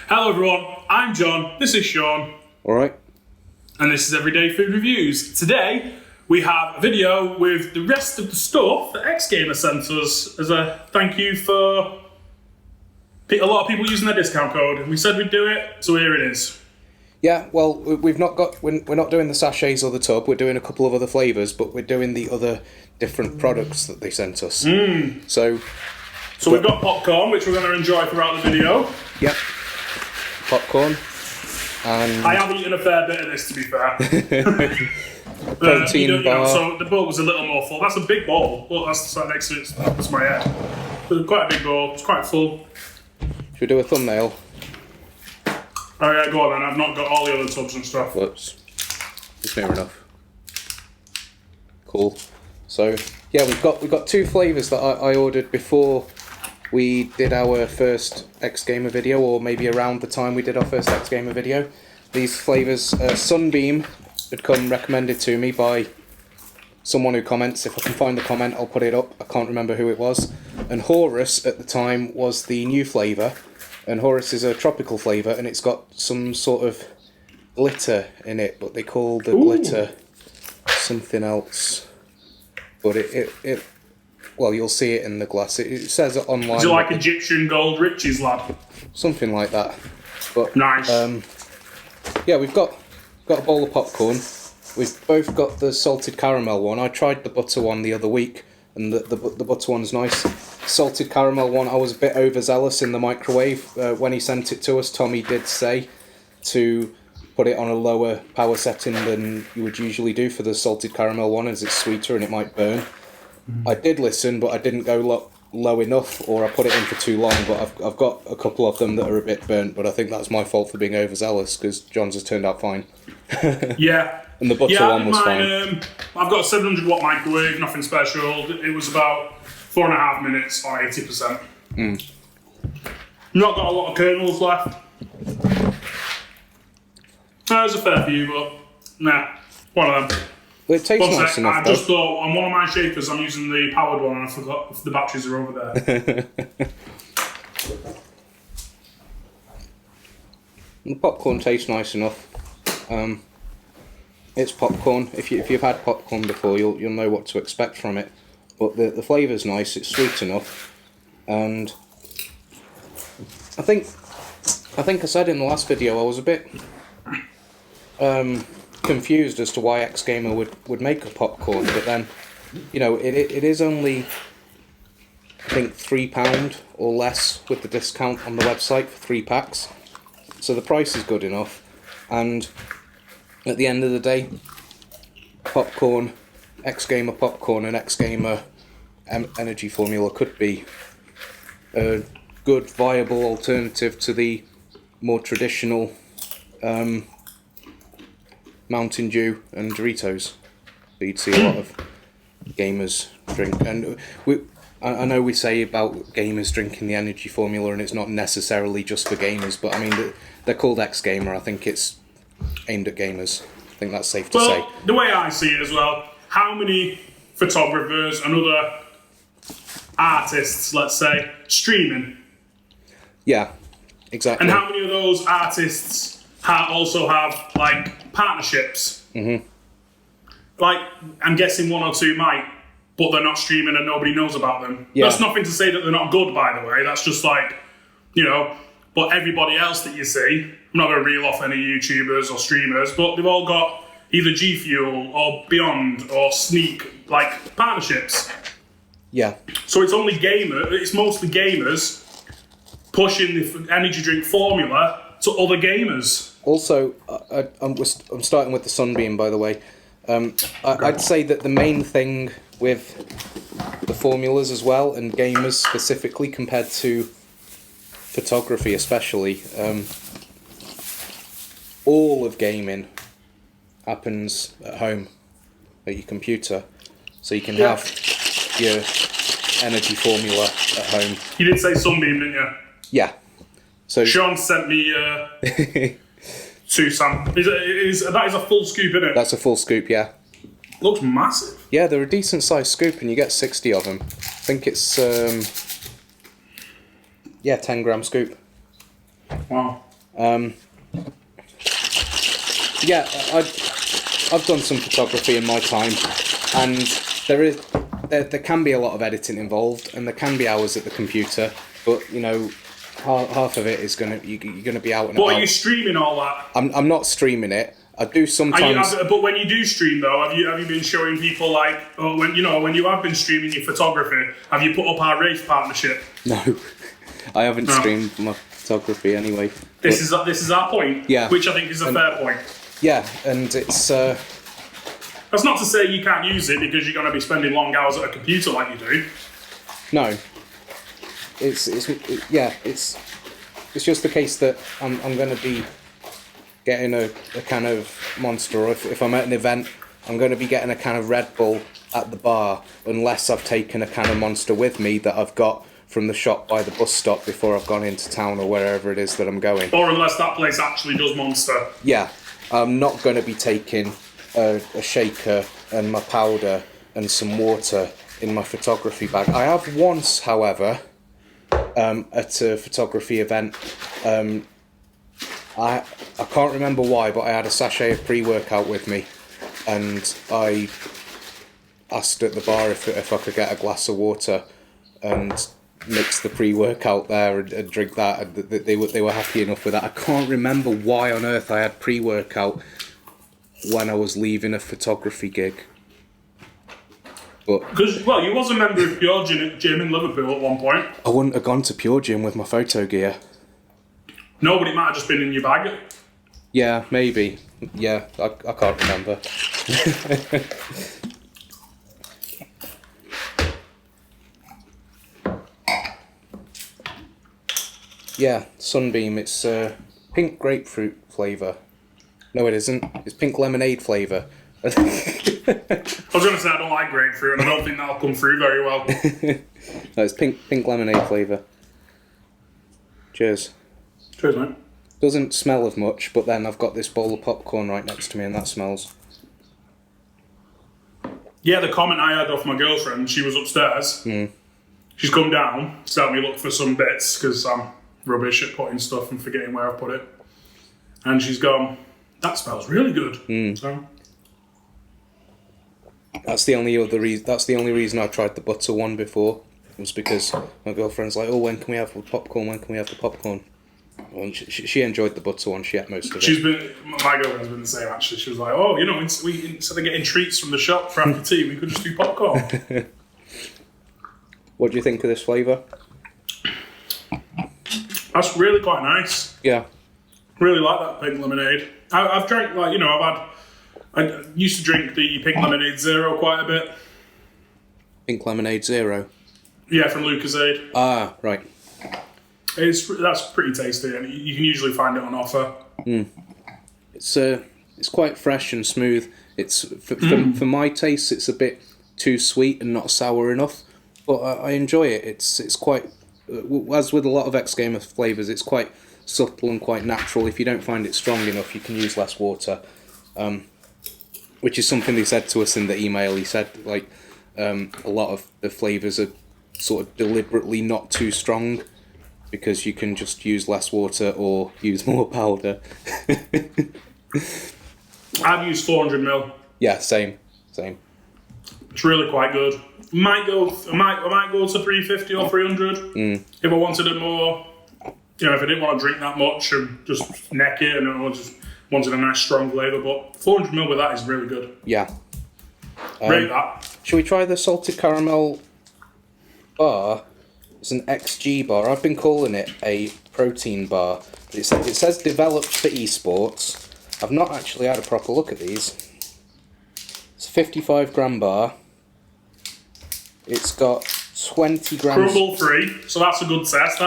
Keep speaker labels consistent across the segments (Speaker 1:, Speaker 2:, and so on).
Speaker 1: Hello everyone, I'm John, this is Sean.
Speaker 2: Alright.
Speaker 1: And this is Everyday Food Reviews. Today, we have a video with the rest of the stuff that Xgamer sent us as a thank you for a lot of people using their discount code. We said we'd do it, so here it is.
Speaker 2: Yeah, well, we're not doing the sachets or the tub, we're doing a couple of other flavours, but we're doing the other different products that they sent us. So
Speaker 1: we've got popcorn, which we're going to enjoy throughout the video.
Speaker 2: Yep. Popcorn. And
Speaker 1: I have eaten a fair bit of this, to be fair.
Speaker 2: protein bar.
Speaker 1: So the bowl was a little more full. That's a big bowl. Well, that's sat next to it. That's my head. But quite a big bowl. It's quite full.
Speaker 2: Should we do a thumbnail?
Speaker 1: Oh yeah, go on then. I've not got all the other tubs and stuff.
Speaker 2: Whoops. It's near enough. Cool. So yeah, we've got two flavours that I ordered before we did our first Xgamer video, or maybe around the time we did our first Xgamer video. These flavours, Sunbeam had come recommended to me by someone who comments. If I can find the comment, I'll put it up. I can't remember who it was. And Horus at the time was the new flavour. And Horus is a tropical flavour, and it's got some sort of glitter in it, but they call the glitter something else. But it well, you'll see it in the glass. It says it online.
Speaker 1: Is it like Egyptian gold riches, lad?
Speaker 2: Something like that. But
Speaker 1: nice.
Speaker 2: Yeah, we've got a bowl of popcorn. We've both got the salted caramel one. I tried the butter one the other week, and the butter one's nice. Salted caramel one, I was a bit overzealous in the microwave. When he sent it to us, Tommy did say to put it on a lower power setting than you would usually do for the salted caramel one, as it's sweeter and it might burn. I did listen, but I didn't go low enough, or I put it in for too long. But I've got a couple of them that are a bit burnt, but I think that's my fault for being overzealous, because John's has turned out fine.
Speaker 1: Yeah.
Speaker 2: And the butter one was fine.
Speaker 1: I've got a 700 watt microwave, nothing special. It was about 4.5 minutes on 80%. Not got a lot of kernels left. There's a fair few, but nah, one of them.
Speaker 2: Well, it tastes nice enough.
Speaker 1: I just thought on one of my shakers I'm using the powered one, and I forgot if the batteries are over there.
Speaker 2: The popcorn tastes nice enough. It's popcorn. If you've had popcorn before, you'll know what to expect from it. But the flavour's nice. It's sweet enough, and I think I said in the last video I was a bit confused as to why Xgamer would make a popcorn, but then, you know, it is only, I think, £3 or less with the discount on the website for 3 packs, so the price is good enough. And at the end of the day, popcorn, Xgamer popcorn and Xgamer energy formula could be a good, viable alternative to the more traditional Mountain Dew and Doritos that you'd see a lot of gamers drink. And I know we say about gamers drinking the energy formula, and it's not necessarily just for gamers, but I mean, they're called Xgamer. I think it's aimed at gamers. I think that's safe to say.
Speaker 1: Well, the way I see it as well, how many photographers and other artists, let's say, streaming?
Speaker 2: Yeah, exactly.
Speaker 1: And how many of those artists also have, like, partnerships? Like, I'm guessing 1 or 2 might, but they're not streaming and nobody knows about them. Yeah. That's nothing to say that they're not good, by the way. That's just like, you know, but everybody else that you see, I'm not going to reel off any YouTubers or streamers, but they've all got either G Fuel or Beyond or Sneak, like, partnerships.
Speaker 2: Yeah.
Speaker 1: So it's mostly gamers pushing the energy drink formula to other gamers.
Speaker 2: Also, I'm starting with the Sunbeam, by the way. I'd say that the main thing with the formulas as well, and gamers specifically, compared to photography especially, all of gaming happens at home, at your computer. So you can have your energy formula at home.
Speaker 1: You did say Sunbeam, didn't you?
Speaker 2: Yeah. So
Speaker 1: Sean sent me 2 samples. That is a full scoop, isn't it?
Speaker 2: That's a full scoop, yeah.
Speaker 1: Looks massive.
Speaker 2: Yeah, they're a decent sized scoop, and you get 60 of them. I think it's 10 gram scoop.
Speaker 1: Wow.
Speaker 2: Yeah, I've done some photography in my time, and there can be a lot of editing involved, and there can be hours at the computer, but you know, half of it is you're gonna be out and about.
Speaker 1: But are you streaming all that?
Speaker 2: I'm not streaming it. I do sometimes.
Speaker 1: But when you do stream though, have you been showing people like, when you have been streaming your photography, have you put up our race partnership?
Speaker 2: No, I haven't streamed my photography anyway.
Speaker 1: This is our point.
Speaker 2: Yeah,
Speaker 1: which I think is a fair point.
Speaker 2: Yeah, and it's.
Speaker 1: That's not to say you can't use it because you're going to be spending long hours at a computer like you do.
Speaker 2: No. It's just the case that I'm going to be getting a can of Monster, or if I'm at an event, I'm going to be getting a can of Red Bull at the bar, unless I've taken a can of Monster with me that I've got from the shop by the bus stop before I've gone into town or wherever it is that I'm going.
Speaker 1: Or unless that place actually does Monster.
Speaker 2: Yeah, I'm not going to be taking a shaker and my powder and some water in my photography bag. I have once, however, at a photography event, I can't remember why, but I had a sachet of pre-workout with me, and I asked at the bar if I could get a glass of water and mix the pre-workout there and drink that, and they were happy enough with that. I can't remember why on earth I had pre-workout when I was leaving a photography gig.
Speaker 1: Because, well, you was a member of Pure Gym in Liverpool at one point.
Speaker 2: I wouldn't have gone to Pure Gym with my photo gear.
Speaker 1: No, but it might have just been in your bag.
Speaker 2: Yeah, maybe. Yeah, I can't remember. Yeah, Sunbeam. It's pink grapefruit flavour. No, it isn't. It's pink lemonade flavour.
Speaker 1: I was going to say I don't like grapefruit, and I don't think that'll come through very well.
Speaker 2: No, it's pink lemonade flavour. Cheers.
Speaker 1: Cheers, mate.
Speaker 2: Doesn't smell of much, but then I've got this bowl of popcorn right next to me, and that smells.
Speaker 1: Yeah, the comment I had off my girlfriend, she was upstairs. She's come down to help me look for some bits, because I'm rubbish at putting stuff and forgetting where I've put it. And she's gone, that smells really good. So.
Speaker 2: That's the only reason I tried the butter one before. It was because my girlfriend's like, "Oh, when can we have the popcorn? When can we have the popcorn?" Well, she enjoyed the butter one. She ate most of it.
Speaker 1: My girlfriend's been the same actually. She was like, "Oh, you know, instead of getting treats from the shop for after tea, we could just do popcorn."
Speaker 2: What do you think of this flavour?
Speaker 1: That's really quite nice.
Speaker 2: Yeah.
Speaker 1: Really like that pink lemonade. I've drank, like, you know, I used to drink the pink lemonade zero quite a bit.
Speaker 2: Pink lemonade zero?
Speaker 1: Yeah, from Lucozade.
Speaker 2: Ah, right.
Speaker 1: That's pretty tasty, and you can usually find it on offer.
Speaker 2: It's quite fresh and smooth. It's for my taste, it's a bit too sweet and not sour enough, but I enjoy it. It's quite, as with a lot of X Gamer flavours, it's quite subtle and quite natural. If you don't find it strong enough, you can use less water, which is something they said to us in the email. He said, like, a lot of the flavours are sort of deliberately not too strong because you can just use less water or use more powder.
Speaker 1: I've used 400ml.
Speaker 2: Yeah, same.
Speaker 1: It's really quite good. I might go to 350 or 300 if I wanted it more. You know, if I didn't want to drink that much and just neck it, and I just wanted a nice strong flavour. But 400ml with that is really good.
Speaker 2: Yeah.
Speaker 1: Rate that.
Speaker 2: Shall we try the salted caramel bar? It's an XG bar. I've been calling it a protein bar. It says developed for esports. I've not actually had a proper look at these. It's a 55 gram bar. It's got 20 grams.
Speaker 1: Crumble free, so that's a good test.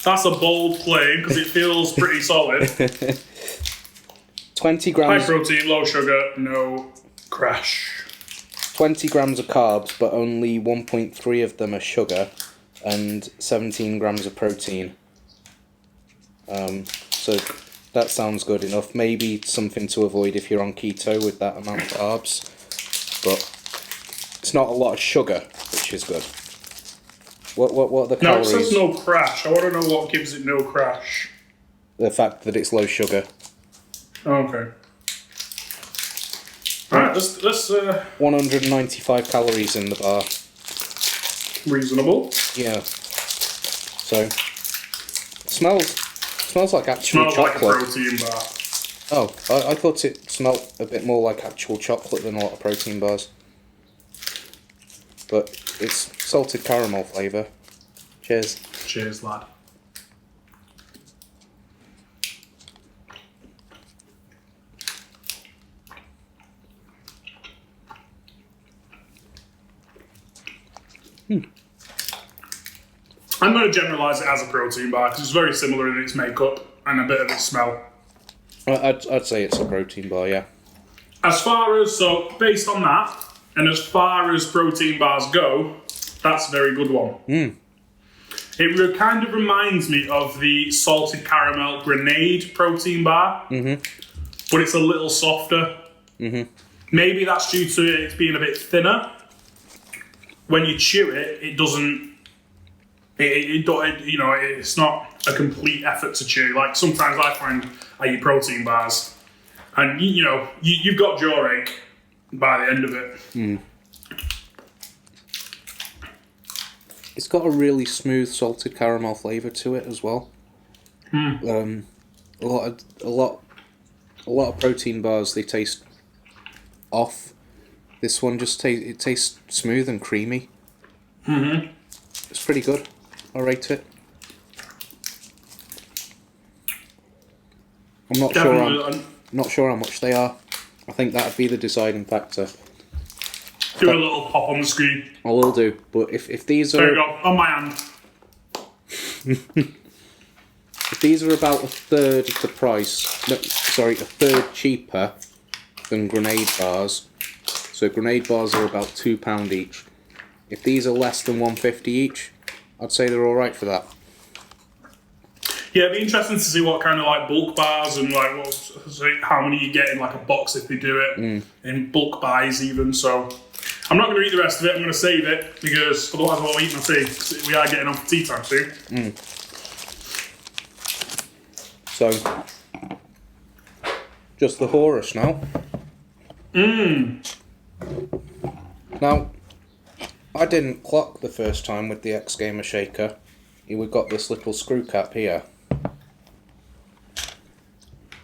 Speaker 1: That's a bold claim because it feels pretty solid.
Speaker 2: 20 grams.
Speaker 1: High protein, low sugar, no crash.
Speaker 2: 20 grams of carbs, but only 1.3 of them are sugar, and 17 grams of protein. So that sounds good enough. Maybe something to avoid if you're on keto with that amount of carbs, but it's not a lot of sugar, which is good. What are the calories?
Speaker 1: No, it says no crash. I want to know what gives it no crash.
Speaker 2: The fact that it's low sugar.
Speaker 1: Okay. Alright, let's
Speaker 2: 195 calories in the bar.
Speaker 1: Reasonable.
Speaker 2: Yeah. So, smells like actual
Speaker 1: Smells
Speaker 2: chocolate.
Speaker 1: like a protein bar.
Speaker 2: Oh, I thought it smelled a bit more like actual chocolate than a lot of protein bars. But it's salted caramel flavour. Cheers.
Speaker 1: Cheers, lad. I'm going to generalise it as a protein bar because it's very similar in its makeup and a bit of its smell.
Speaker 2: I'd say it's a protein bar, yeah.
Speaker 1: As far as, so based on that, and as far as protein bars go, that's a very good one. It kind of reminds me of the salted caramel grenade protein bar, but it's a little softer. Maybe that's due to it being a bit thinner. When you chew it, it doesn't. It's not a complete effort to chew. Like sometimes I find I eat protein bars, and you've got jaw ache by the end of it.
Speaker 2: It's got a really smooth salted caramel flavour to it as well. A lot of protein bars, they taste off. This one just tastes smooth and creamy. It's pretty good. I rate it. I'm not sure how much they are. I think that'd be the deciding factor.
Speaker 1: Do a little pop on the screen.
Speaker 2: I will do, but if these are...
Speaker 1: There you go, on my hand.
Speaker 2: If these are about a third the price... No, sorry, a third cheaper than grenade bars. So grenade bars are about £2 each. If these are less than $1.50 each, I'd say they're alright for that.
Speaker 1: Yeah, it'd be interesting to see what kind of like bulk bars and like how many you get in like a box if they do it in bulk buys even. So I'm not going to eat the rest of it. I'm going to save it because otherwise I won't eat my tea. 'Cause we are getting on for tea time soon.
Speaker 2: So just the Horus now. Now, I didn't clock the first time with the X Gamer shaker. We've got this little screw cap here.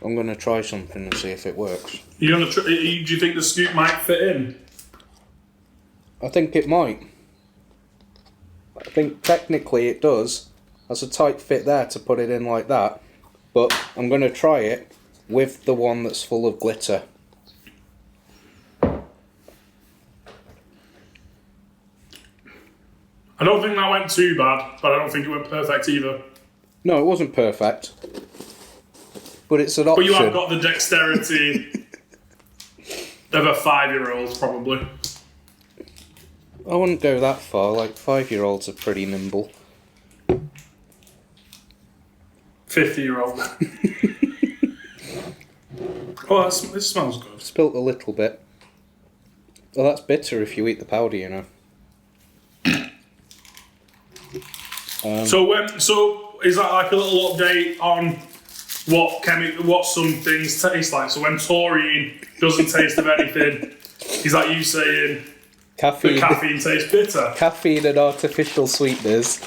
Speaker 2: I'm going to try something and see if it works.
Speaker 1: Do you think the scoop might fit in?
Speaker 2: I think it might. I think technically it does. There's a tight fit there to put it in like that. But I'm going to try it with the one that's full of glitter.
Speaker 1: I don't think that went too bad, but I don't think it went perfect either.
Speaker 2: No, it wasn't perfect. But it's an option.
Speaker 1: But you have got the dexterity of a 5-year-old, probably.
Speaker 2: I wouldn't go that far. Like, 5-year-olds are pretty nimble.
Speaker 1: 50-year-old. Oh, it smells good.
Speaker 2: Spilt a little bit. Well, that's bitter if you eat the powder, you know.
Speaker 1: So is that like a little update on what some things taste like? So when taurine doesn't taste of anything, is that you saying caffeine tastes bitter?
Speaker 2: Caffeine and artificial sweeteners.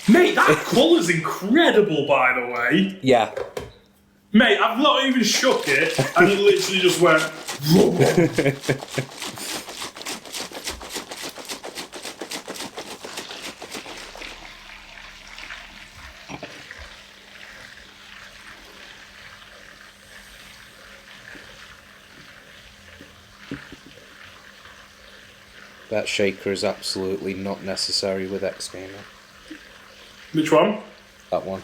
Speaker 1: Mate, that colour's incredible, by the way.
Speaker 2: Yeah.
Speaker 1: Mate, I've not even shook it, and it literally just went...
Speaker 2: That shaker is absolutely not necessary with X Gamer.
Speaker 1: Which one?
Speaker 2: That one.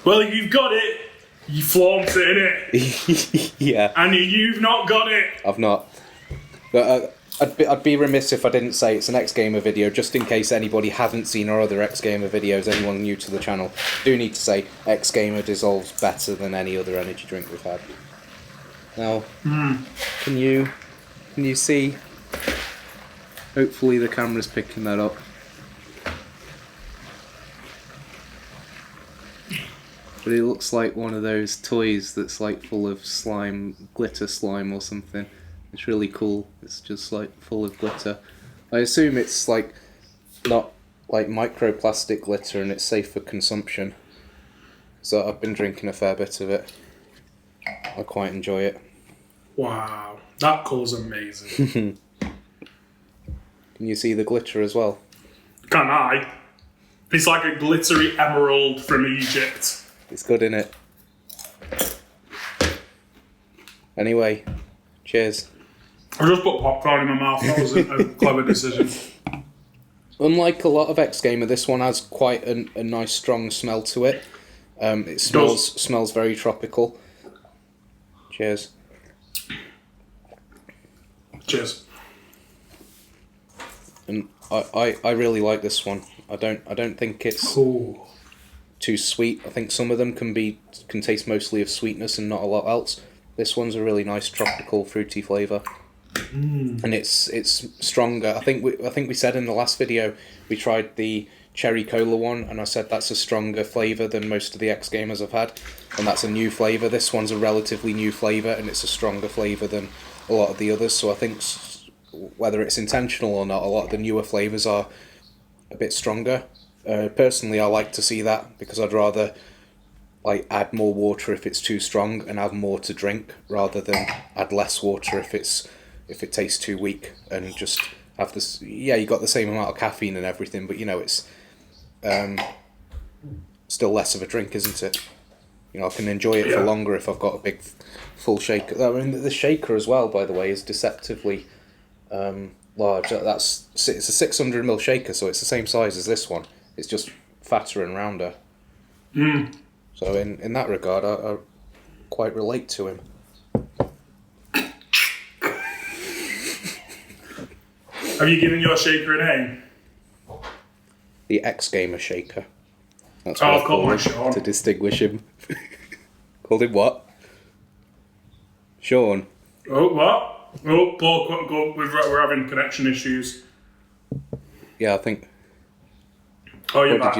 Speaker 1: Well, if you've got it, you flaunt it, innit?
Speaker 2: Yeah.
Speaker 1: And you've not got it.
Speaker 2: I've not. But I'd be remiss if I didn't say it's an X Gamer video, just in case anybody hasn't seen our other X Gamer videos, anyone new to the channel. I do need to say X Gamer dissolves better than any other energy drink we've had. Now, can you see? Hopefully the camera's picking that up. But it looks like one of those toys that's like full of slime, glitter slime or something. It's really cool. It's just like full of glitter. I assume it's like not like microplastic glitter and it's safe for consumption. So I've been drinking a fair bit of it. I quite enjoy it.
Speaker 1: Wow, that colour's amazing.
Speaker 2: Can you see the glitter as well?
Speaker 1: Can I? It's like a glittery emerald from Egypt.
Speaker 2: It's good, innit? Anyway, cheers.
Speaker 1: I just put popcorn in my mouth. That was a clever decision.
Speaker 2: Unlike a lot of X Gamer, this one has quite a nice strong smell to it. It smells very tropical. Cheers.
Speaker 1: Cheers.
Speaker 2: And I really like this one. I don't think it's too sweet. I think some of them can taste mostly of sweetness and not a lot else. This one's a really nice tropical fruity flavour. And it's stronger. I think we said in the last video we tried the cherry cola one, and I said that's a stronger flavour than most of the X Gamers I've had, and that's a new flavour. This one's a relatively new flavour, and it's a stronger flavour than a lot of the others. So I think whether it's intentional or not, a lot of the newer flavours are a bit stronger. Personally, I like to see that because I'd rather like add more water if it's too strong and have more to drink, rather than add less water if it tastes too weak and just have this. Yeah, you got the same amount of caffeine and everything, but you know it's still less of a drink, isn't it? You know, I can enjoy it for longer if I've got a big full shaker. I mean, the shaker as well, by the way, is deceptively large. It's a 600ml shaker, so it's the same size as this one. It's just fatter and rounder. So in that regard, I quite relate to him.
Speaker 1: Have you given your shaker a name?
Speaker 2: The X Gamer shaker. That's
Speaker 1: I've called my Sean
Speaker 2: to distinguish him. Called him what? Sean.
Speaker 1: Oh, what? Oh, Paul, we're having connection issues.
Speaker 2: Yeah, I think.
Speaker 1: Oh, you're back.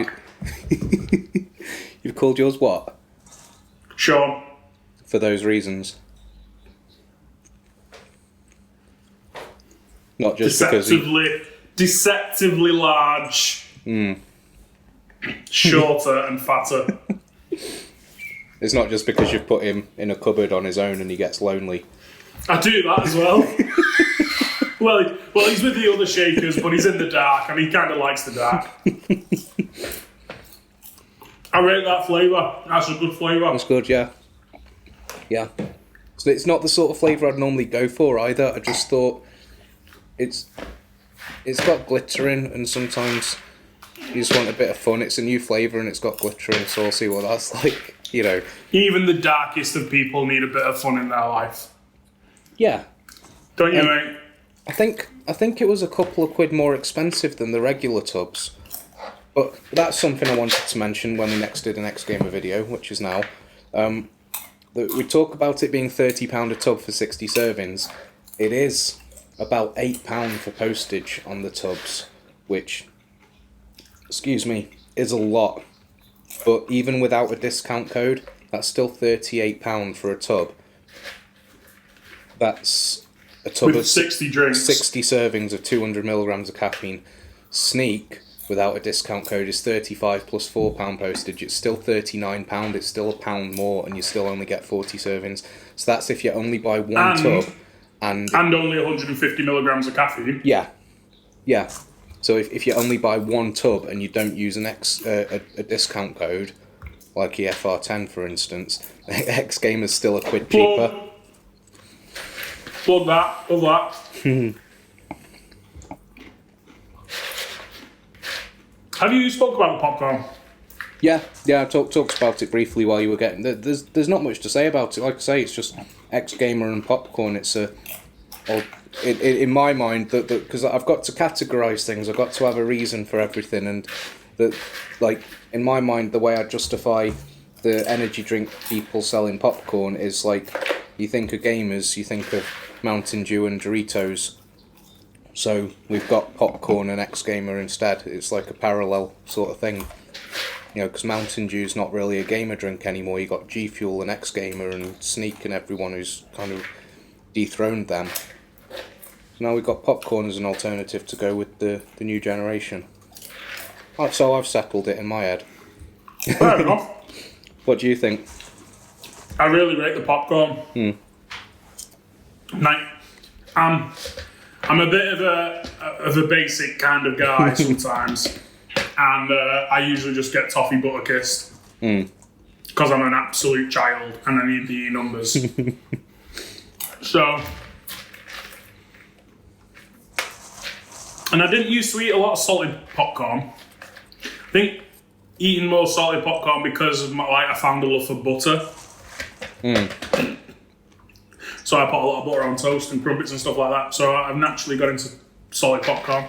Speaker 2: You've called yours what?
Speaker 1: Sean.
Speaker 2: For those reasons. Not just
Speaker 1: deceptively large, shorter and fatter.
Speaker 2: It's not just because you've put him in a cupboard on his own and he gets lonely.
Speaker 1: I do that as well. well, he's with the other shakers, but he's in the dark, and he kind of likes the dark. I rate that flavour. That's a good flavour.
Speaker 2: It's good, yeah. Yeah. So it's not the sort of flavour I'd normally go for either. I just thought it's got glitter in, and sometimes you just want a bit of fun. It's a new flavour and it's got glitter in, so I'll see what that's like, you know.
Speaker 1: Even the darkest of people need a bit of fun in their life.
Speaker 2: Yeah.
Speaker 1: Don't you, mate?
Speaker 2: I think it was a couple of quid more expensive than the regular tubs. But that's something I wanted to mention when we next did an X Gamer video, which is now. We talk about it being £30 a tub for 60 servings. It is about £8 for postage on the tubs, which, excuse me, is a lot. But even without a discount code, that's still £38 for a tub. That's a tub
Speaker 1: with
Speaker 2: of
Speaker 1: 60 drinks.
Speaker 2: 60 servings of 200mg of caffeine. Sneak, without a discount code, is £35 plus £4 postage. It's still £39. It's still £1 more, and you still only get 40 servings. So that's if you only buy one tub. And
Speaker 1: only 150mg of caffeine.
Speaker 2: Yeah. So if you only buy one tub and you don't use a discount code, like EFR10 for instance, X Gamer's still a quid cheaper.
Speaker 1: Plug that. Have you spoke about the popcorn?
Speaker 2: Yeah. I talked about it briefly while you were getting. There's not much to say about it. Like I say, it's just X Gamer and popcorn. It's in my mind because I've got to categorise things. I've got to have a reason for everything, and in my mind, the way I justify the energy drink people selling popcorn is like, you think of gamers, you think of Mountain Dew and Doritos. So we've got popcorn and X Gamer instead. It's like a parallel sort of thing. You know, because Mountain Dew's not really a gamer drink anymore. You got G Fuel and X Gamer and Sneak and everyone who's kind of dethroned them. So now we've got popcorn as an alternative to go with the new generation. Oh, so I've settled it in my head.
Speaker 1: Fair enough.
Speaker 2: What do you think?
Speaker 1: I really rate the popcorn. Like, I'm a bit of a basic kind of guy sometimes, and I usually just get toffee butter kissed because I'm an absolute child and I need the E numbers. So, and I didn't used to eat a lot of salted popcorn. I think eating more salted popcorn because of I found a love for butter. So I put a lot of butter on toast and crumpets and stuff like that. So I've naturally got into salted popcorn.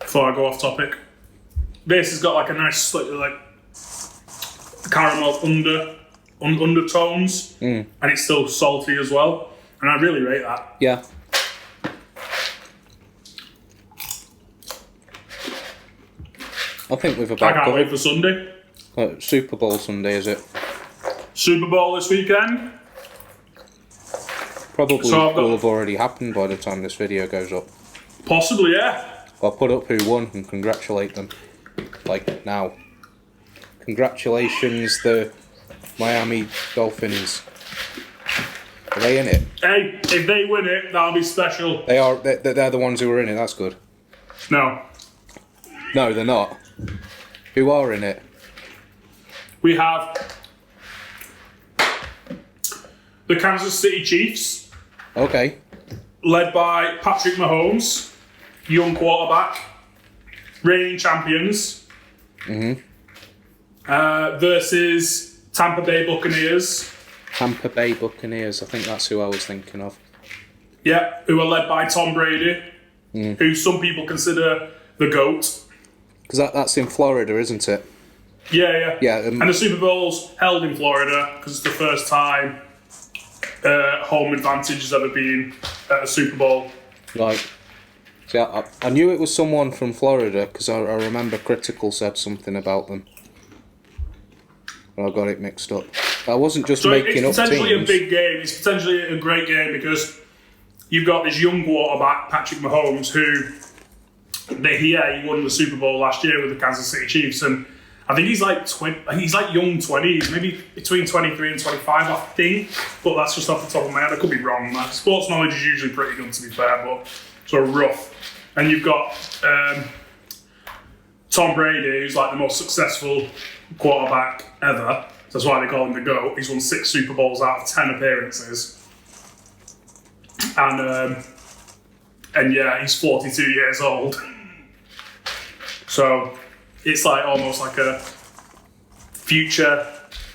Speaker 1: Before I go off topic, this has got like a nice like caramel undertones, and it's still salty as well. And I really rate that.
Speaker 2: Yeah. I think we've about.
Speaker 1: I can't wait for Sunday.
Speaker 2: Super Bowl Sunday, is it?
Speaker 1: Super Bowl this weekend.
Speaker 2: Probably will have already happened by the time this video goes up.
Speaker 1: Possibly, yeah.
Speaker 2: I'll put up who won and congratulate them. Like, now. Congratulations, the Miami Dolphins. Are they in it?
Speaker 1: Hey, if they win it, that'll be special.
Speaker 2: They are. They're the ones who are in it, that's good.
Speaker 1: No.
Speaker 2: No, they're not. Who are in it?
Speaker 1: We have the Kansas City Chiefs.
Speaker 2: Okay.
Speaker 1: Led by Patrick Mahomes, young quarterback, reigning champions. Versus Tampa Bay Buccaneers.
Speaker 2: Tampa Bay Buccaneers, I think that's who I was thinking of.
Speaker 1: Yeah, who are led by Tom Brady, who some people consider the GOAT.
Speaker 2: Because that's in Florida, isn't it?
Speaker 1: Yeah.
Speaker 2: Yeah.
Speaker 1: And the Super Bowl's held in Florida because it's the first time home advantage has ever been at a Super Bowl.
Speaker 2: Right. See, I knew it was someone from Florida because I remember Critical said something about them. But I got it mixed up. I wasn't just making up teams.
Speaker 1: It's potentially a big game. It's potentially a great game because you've got this young quarterback, Patrick Mahomes, who he won the Super Bowl last year with the Kansas City Chiefs, and I think he's like young 20s, maybe between 23 and 25, I think. But that's just off the top of my head. I could be wrong. My sports knowledge is usually pretty good, to be fair, but sort of rough. And you've got Tom Brady, who's like the most successful quarterback ever. So that's why they call him the GOAT. He's won 6 Super Bowls out of 10 appearances. And yeah, he's 42 years old. So it's like almost like a future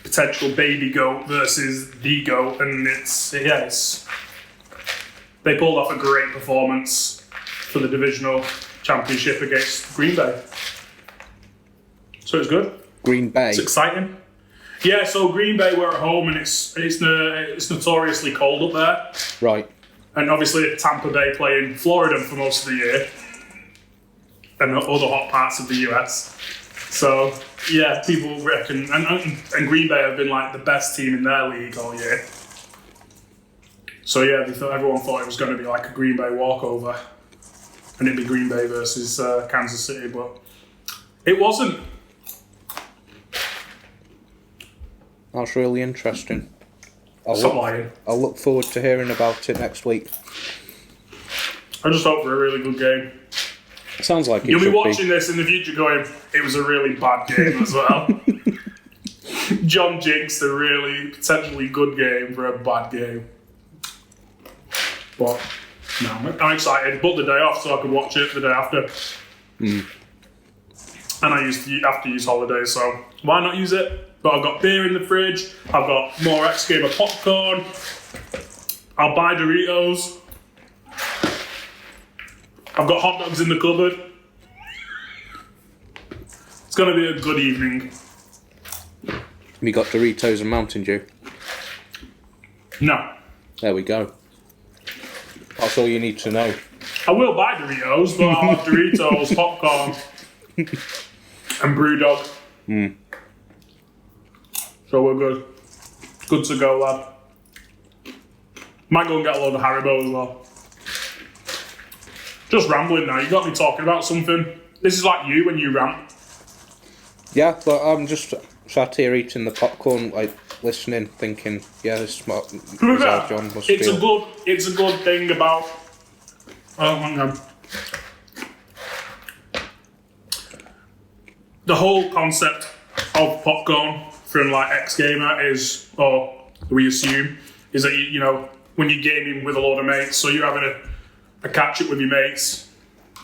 Speaker 1: potential baby GOAT versus the GOAT, and it's they pulled off a great performance for the divisional championship against Green Bay. So it's good.
Speaker 2: Green Bay.
Speaker 1: It's exciting. Yeah, so Green Bay were at home, and it's notoriously cold up there.
Speaker 2: Right.
Speaker 1: And obviously Tampa Bay play in Florida for most of the year, and other hot parts of the US. So yeah, people reckon, and Green Bay have been like the best team in their league all year. So yeah, everyone thought it was going to be like a Green Bay walkover, and it'd be Green Bay versus Kansas City, but it wasn't.
Speaker 2: That's really interesting.
Speaker 1: Stop lying.
Speaker 2: I'll look forward to hearing about it next week.
Speaker 1: I just hope for a really good game.
Speaker 2: It sounds like it
Speaker 1: You'll be
Speaker 2: should
Speaker 1: watching this in the future going, it was a really bad game as well. John jinxed a really potentially good game for a bad game. But no, I'm excited. Booked the day off so I could watch it the day after. And I have to use holidays, so why not use it? But I've got beer in the fridge. I've got more X Gamer popcorn. I'll buy Doritos. I've got hot dogs in the cupboard. It's going to be a good evening.
Speaker 2: We got Doritos and Mountain Dew.
Speaker 1: No.
Speaker 2: There we go. That's all you need to know.
Speaker 1: I will buy Doritos, but I'll have Doritos, popcorn, and Brewdog. So we're good. Good to go, lad. Might go and get a load of Haribo as well. Just rambling now. You got me talking about something. This is like you when you rant.
Speaker 2: Yeah, but I'm just sat here eating the popcorn, like listening, thinking, yeah, this is what John must feel.
Speaker 1: It's a good thing about. Oh, hang on. The whole concept of popcorn from like X Gamer is, or we assume, is that you know when you're gaming with a load of mates, so you're having a catch up with your mates,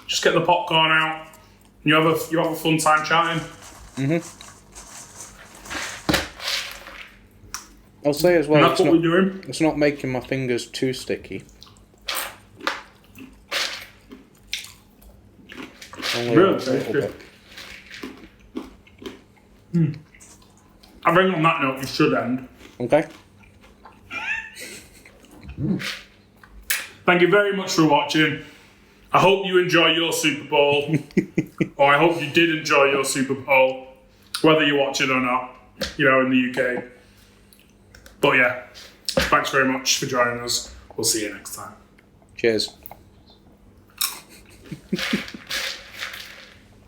Speaker 1: just get the popcorn out, and you have a fun time chatting.
Speaker 2: I'll say as well,
Speaker 1: And that's what we're doing.
Speaker 2: It's not making my fingers too sticky. Only
Speaker 1: Really
Speaker 2: a little bit.
Speaker 1: I think on that note we should end.
Speaker 2: Okay.
Speaker 1: Thank you very much for watching. I hope you enjoy your Super Bowl, or I hope you did enjoy your Super Bowl, whether you watch it or not, you know, in the UK. But yeah, thanks very much for joining us. We'll see you next time.
Speaker 2: Cheers.